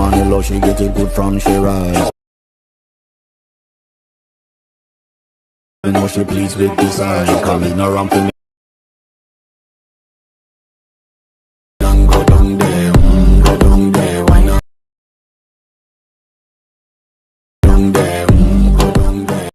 money low, she get it good from she rise. I know she pleased with this eye. She coming around for me. Go down there, why not? Down there, go down there.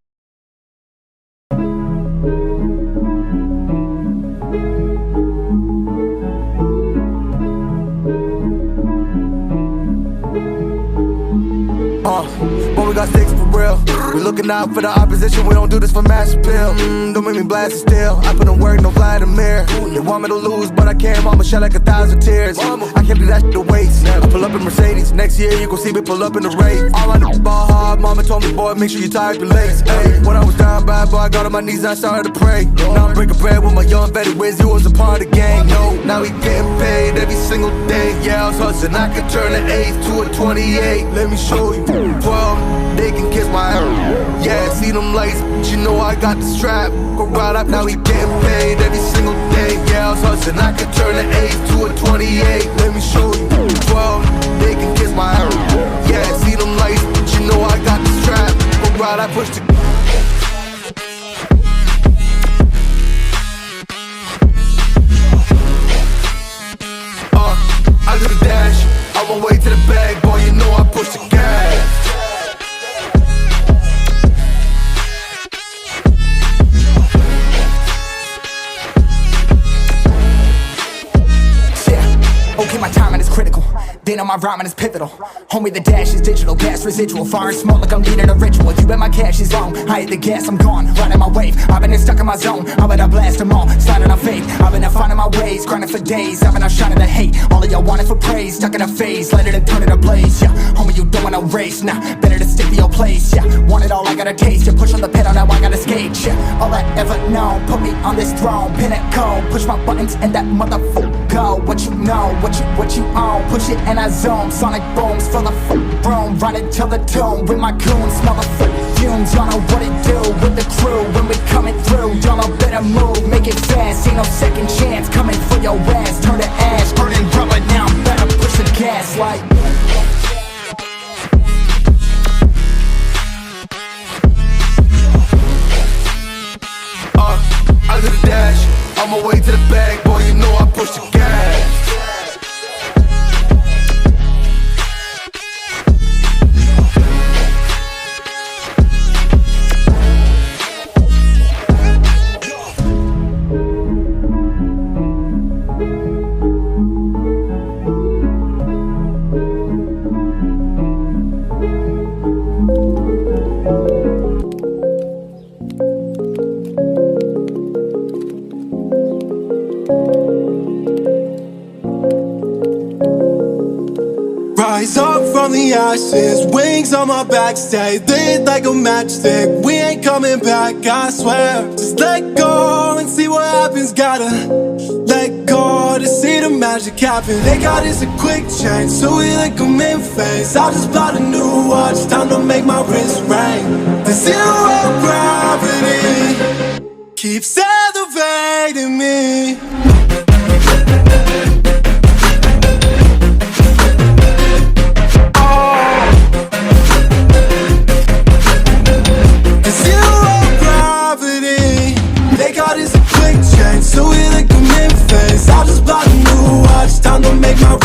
But we got sticks for real. We looking out for the opposition, we don't do this for mass appeal. Don't make me blast it still. I put in work, no Vladimir. They want me to lose, but I can't. Mama shed like 1,000 tears. I can't do that shit to waste. I pull up in Mercedes. Next year you gon' see me pull up in the race. All I know ball hard. Mama told me, boy, make sure you tie up your legs. Hey, when I was down bad, boy, I got on my knees and I started to pray. Now I'm breaking bread with my young vet. Wiz, you was a part of the gang. No, now we getting paid every single day. Yeah, I was hustling. I could turn an 8 to a 28. Let me show you. 12, they can kiss my ass. Yeah, see them lights, but you know I got the strap. Go right up, now we getting paid every single day. Yeah, I was hustling, I could turn an 8 to a 28. Let me show you. 12, they can kiss my ass. Yeah, see them lights, but you know I got the strap. Go right, I push the I do the dash, on my way to the bag, boy, you know I push the gas. Okay, my timing is critical. Then on my rhyming is pivotal. Homie, the dash is digital, gas residual. Fire and smoke like I'm leading a ritual. You bet my cash is long. I hit the gas, I'm gone. Riding my wave. I've been stuck in my zone. I bet I blast them all. Sliding on faith. I've been finding my ways. Grinding for days. I've been out shining the hate. All of y'all wanted for praise. Stuck in a phase. Let it and turn it ablaze. Yeah, homie, you don't want no race. Nah, better to stick to your place. Yeah, want it all, I gotta taste. You push on the pedal, now I gotta skate. Yeah, all I ever known. Put me on this throne. Pinnacle. Push my buttons and that motherfucker go. What you know, what you own. Push it and I zoom. Sonic booms fill the room. Run it till the tomb with my goons. Smell the fumes. Y'all know what it do with the crew when we coming through. Y'all know better move, make it fast. Ain't no second chance coming for your ass. Turn to ash, burning rubber. Now I'm better push the gas like. I do the dash, on my way to the bag, boy, you know I push the gas. Rise up from the ashes, wings on my back, stay lit like a matchstick. We ain't coming back, I swear. Just let go and see what happens. Gotta let go to see the magic happen. They got us a quick change, so we like them in phase. I just bought a new watch, time to make my wrist ring. The zero gravity keeps elevating me. So we like them in phase. I just bought a new watch, time to make my